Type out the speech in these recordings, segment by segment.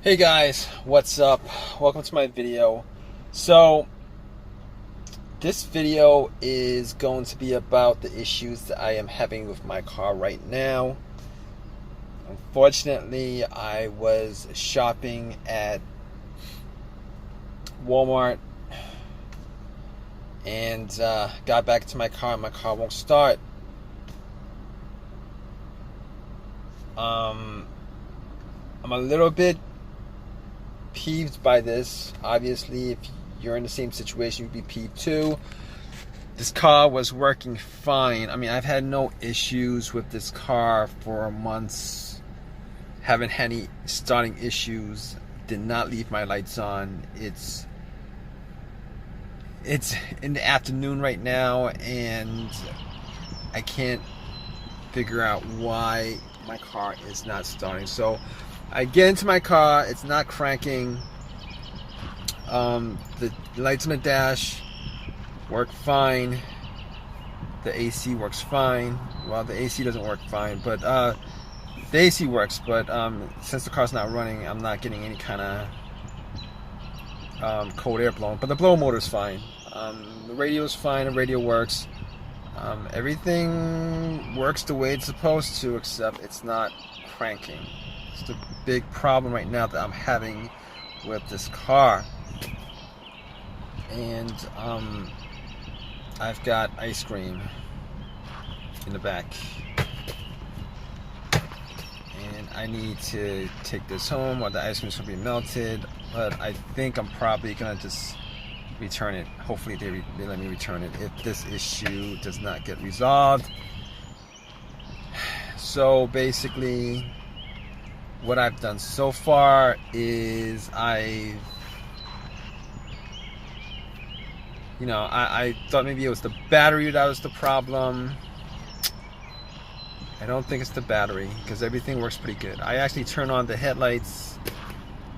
Hey guys, what's up? Welcome to my video. So, this video is going to be about the issues that I am having with my car right now. Unfortunately, I was shopping at Walmart and got back to my car and my car won't start. I'm a little bit peeved by this. Obviously, if you're in the same situation, you'd be peeved too. This car was working fine. I mean, I've had no issues with this car for months. Haven't had any starting issues. Did not leave my lights on. It's in the afternoon right now, and I can't figure out why my car is not starting. So I get into my car, it's not cranking. The lights on the dash work fine. The AC works fine. Well, the AC doesn't work fine, but the AC works. But since the car's not running, I'm not getting any kind of cold air blowing. But the blower motor's fine. The radio's fine. The radio works. Everything works the way it's supposed to, except it's not cranking. It's the big problem right now that I'm having with this car. And I've got ice cream in the back, and I need to take this home or the ice cream's gonna be melted. But I think I'm probably gonna just return it. Hopefully they let me return it if this issue does not get resolved. So basically, what I've done so far is I thought maybe it was the battery that was the problem. I don't think it's the battery, because everything works pretty good. I actually turn on the headlights,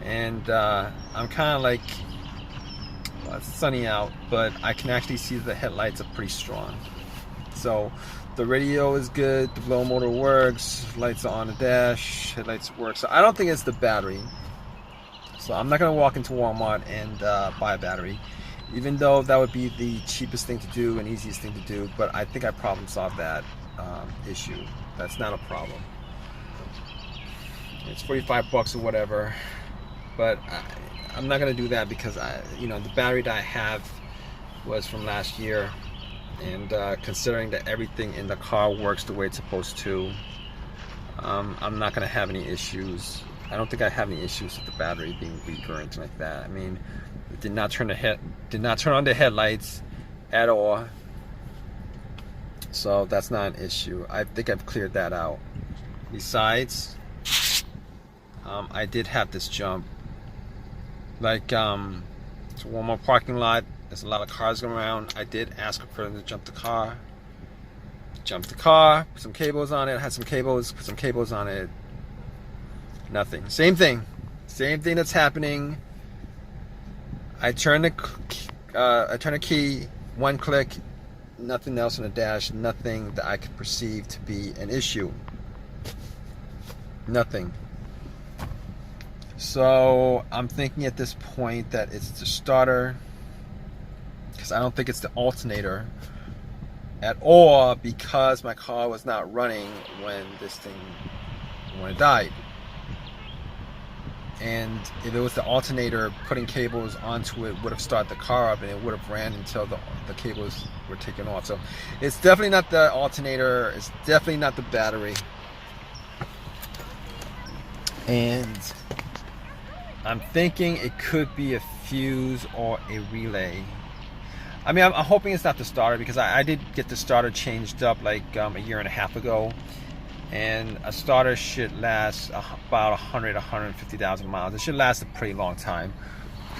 and I'm kind of like, well, it's sunny out, but I can actually see the headlights are pretty strong. So the radio is good, the blower motor works, lights are on the dash, headlights work. So I don't think it's the battery. So I'm not going to walk into Walmart and buy a battery, even though that would be the cheapest thing to do and easiest thing to do. But I think I problem solved that issue. That's not a problem. It's 45 bucks or whatever, but I'm not going to do that, because the battery that I have was from last year. And considering that everything in the car works the way it's supposed to, I'm not going to have any issues. I don't think I have any issues with the battery being weak or anything like that. I mean, it did not turn on the headlights at all. So that's not an issue. I think I've cleared that out. Besides, I did have this jump. Like, it's a Walmart parking lot. There's a lot of cars going around. I did ask for them to jump the car. Jumped the car, put some cables on it, had some cables, put some cables on it. Nothing. Same thing that's happening. I turn the key, one click, nothing else on the dash, nothing that I could perceive to be an issue. Nothing. So I'm thinking at this point that it's the starter, because I don't think it's the alternator at all, because my car was not running when it died. And if it was the alternator, putting cables onto it would have started the car up, and it would have ran until the cables were taken off. So it's definitely not the alternator. It's definitely not the battery. And I'm thinking it could be a fuse or a relay. I mean, I'm hoping it's not the starter, because I did get the starter changed up like a year and a half ago. And a starter should last about 150,000 miles. It should last a pretty long time.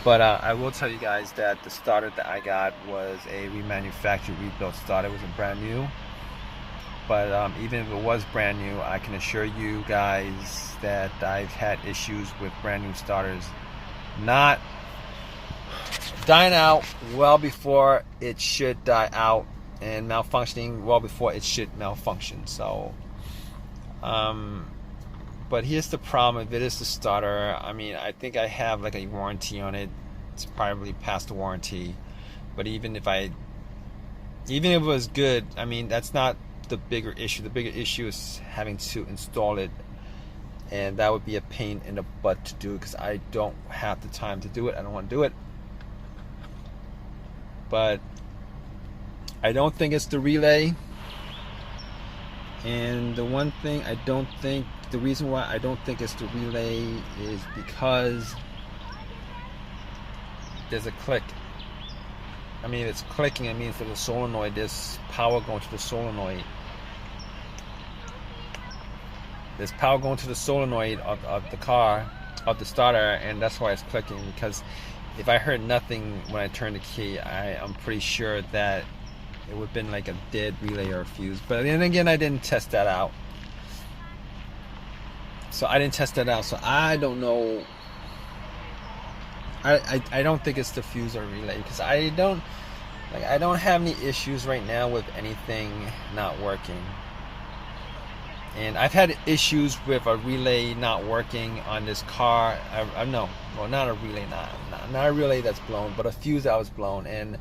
But I will tell you guys that the starter that I got was a remanufactured, rebuilt starter. It wasn't brand new. But even if it was brand new, I can assure you guys that I've had issues with brand new starters not dying out well before it should die out, and malfunctioning well before it should malfunction. So But here's the problem: if it is the starter, I mean, I think I have like a warranty on it. It's probably past the warranty. But even if it was good, I mean, that's not the bigger issue. The bigger issue is having to install it, and that would be a pain in the butt to do because I don't have the time to do it. I don't want to do it. But I don't think it's the relay. And the one thing the reason why I don't think it's the relay is because there's a click. I mean, if it's clicking, it means that the solenoid, there's power going to the solenoid. There's power going to the solenoid of the car, of the starter, and that's why it's clicking. Because if I heard nothing when I turned the key, I'm pretty sure that it would have been like a dead relay or a fuse. But then again, I didn't test that out. So I don't know. I don't think it's the fuse or relay because I don't have any issues right now with anything not working. And I've had issues with a relay not working on this car. Not a relay, not a relay that's blown, but a fuse that was blown. And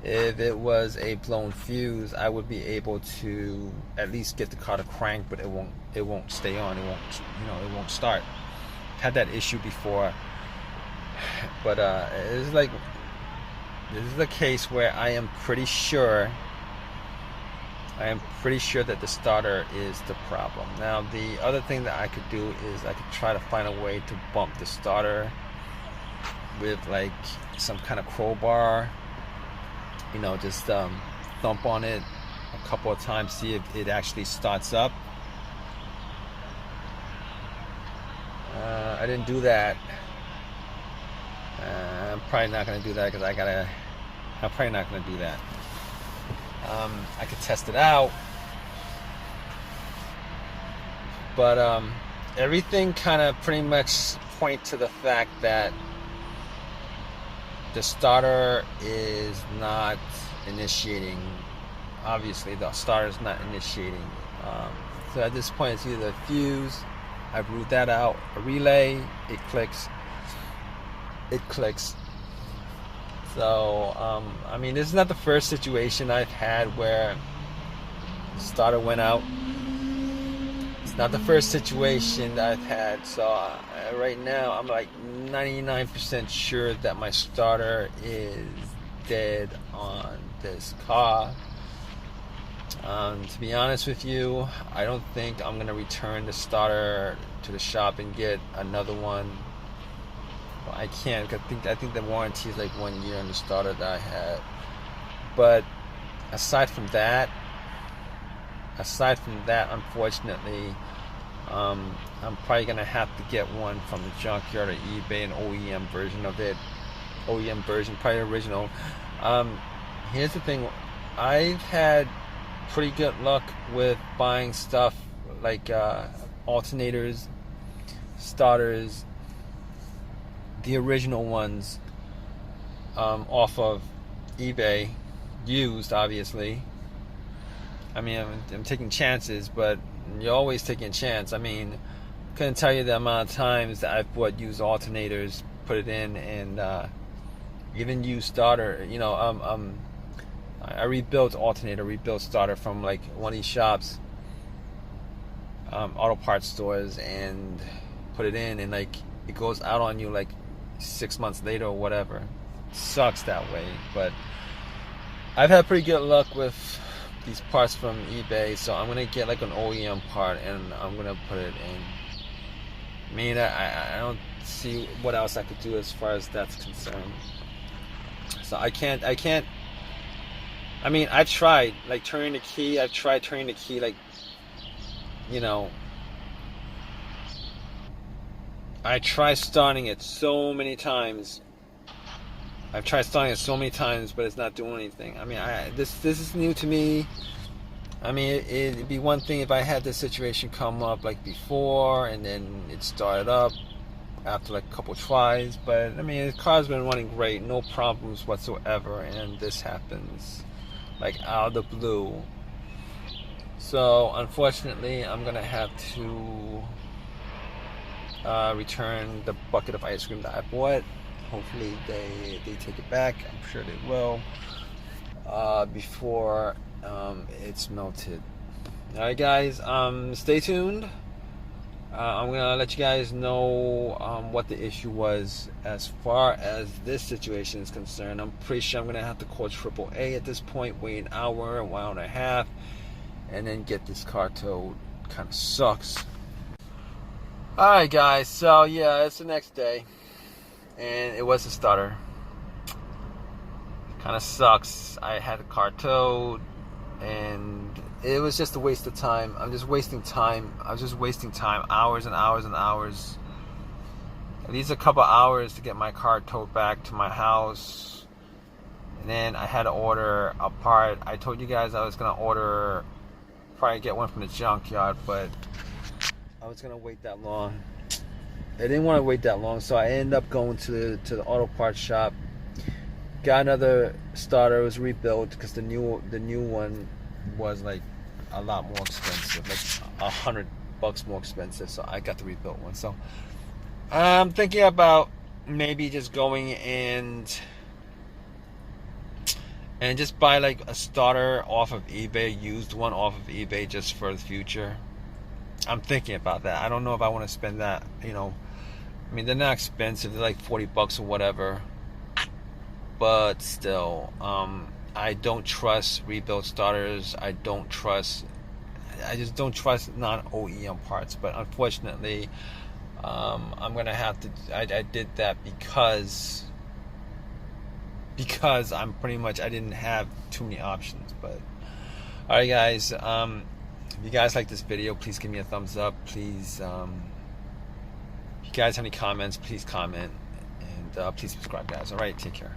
if it was a blown fuse, I would be able to at least get the car to crank, but it won't stay on. It won't start. Had that issue before, but this is the case where I am pretty sure that the starter is the problem. Now, the other thing that I could do is I could try to find a way to bump the starter with like some kind of crowbar. Just thump on it a couple of times, see if it actually starts up. I didn't do that. I'm probably not going to do that because I'm probably not going to do that. I could test it out, but everything kind of pretty much point to the fact that the starter is not initiating. Obviously, the starter is not initiating. So at this point, it's either a fuse. I've ruled that out. A relay, it clicks. So, I mean, this is not the first situation I've had where the starter went out. It's not the first situation that I've had. So right now, I'm like 99% sure that my starter is dead on this car. To be honest with you, I don't think I'm gonna return the starter to the shop and get another one. Well, I can't. I think the warranty is like 1 year on the starter that I had. But aside from that, unfortunately, I'm probably gonna have to get one from the junkyard or eBay, an OEM version of it. OEM version, probably original. Here's the thing: I've had pretty good luck with buying stuff like alternators, starters, the original ones, off of eBay, used, obviously. I mean, I'm taking chances, but you're always taking a chance. I mean, couldn't tell you the amount of times that I've bought used alternators, put it in, and even used starter. I rebuilt starter from like one of these shops, auto parts stores, and put it in, and like it goes out on you like 6 months later or whatever. It sucks that way, but I've had pretty good luck with these parts from eBay, so I'm gonna get like an OEM part and I'm gonna put it in. I mean, I don't see what else I could do as far as that's concerned. So I can't. I mean, I've tried like turning the key. I've tried turning the key, like, I tried starting it so many times. But it's not doing anything. I mean, this is new to me. I mean, it'd be one thing if I had this situation come up like before, and then it started up after like a couple tries. But I mean, the car's been running great, no problems whatsoever, and this happens like out of the blue. So unfortunately, I'm gonna have to return the bucket of ice cream that I bought. Hopefully they take it back. I'm sure they will before it's melted. Alright guys, stay tuned. I'm gonna let you guys know what the issue was as far as this situation is concerned. I'm pretty sure I'm gonna have to call AAA at this point, wait an hour and a half, and then get this car towed. Kind of sucks. Alright guys, so yeah, it's the next day, and it was a stutter. Kind of sucks. I had the car towed, and it was just a waste of time. I'm just wasting time. I was just wasting time, hours and hours and hours. At least a couple hours to get my car towed back to my house. And then I had to order a part. I told you guys I was gonna probably get one from the junkyard, but I was gonna wait that long. I didn't want to wait that long, so I ended up going to the auto parts shop. Got another starter. It was rebuilt because the new one was like a lot more expensive, like $100 more expensive. So I got the rebuilt one. So I'm thinking about maybe just going and just buy like a starter off of eBay, used one off of eBay, just for the future. I'm thinking about that. I don't know if I want to spend that. You know, I mean, they're not expensive. They're like $40 or whatever. But still, I don't trust rebuild starters. I just don't trust non-OEM parts. But unfortunately, I'm gonna have to. I did that because I'm pretty much, I didn't have too many options. But all right, guys. If you guys like this video, please give me a thumbs up. Please, if you guys have any comments, please comment, and please subscribe, guys. All right, take care.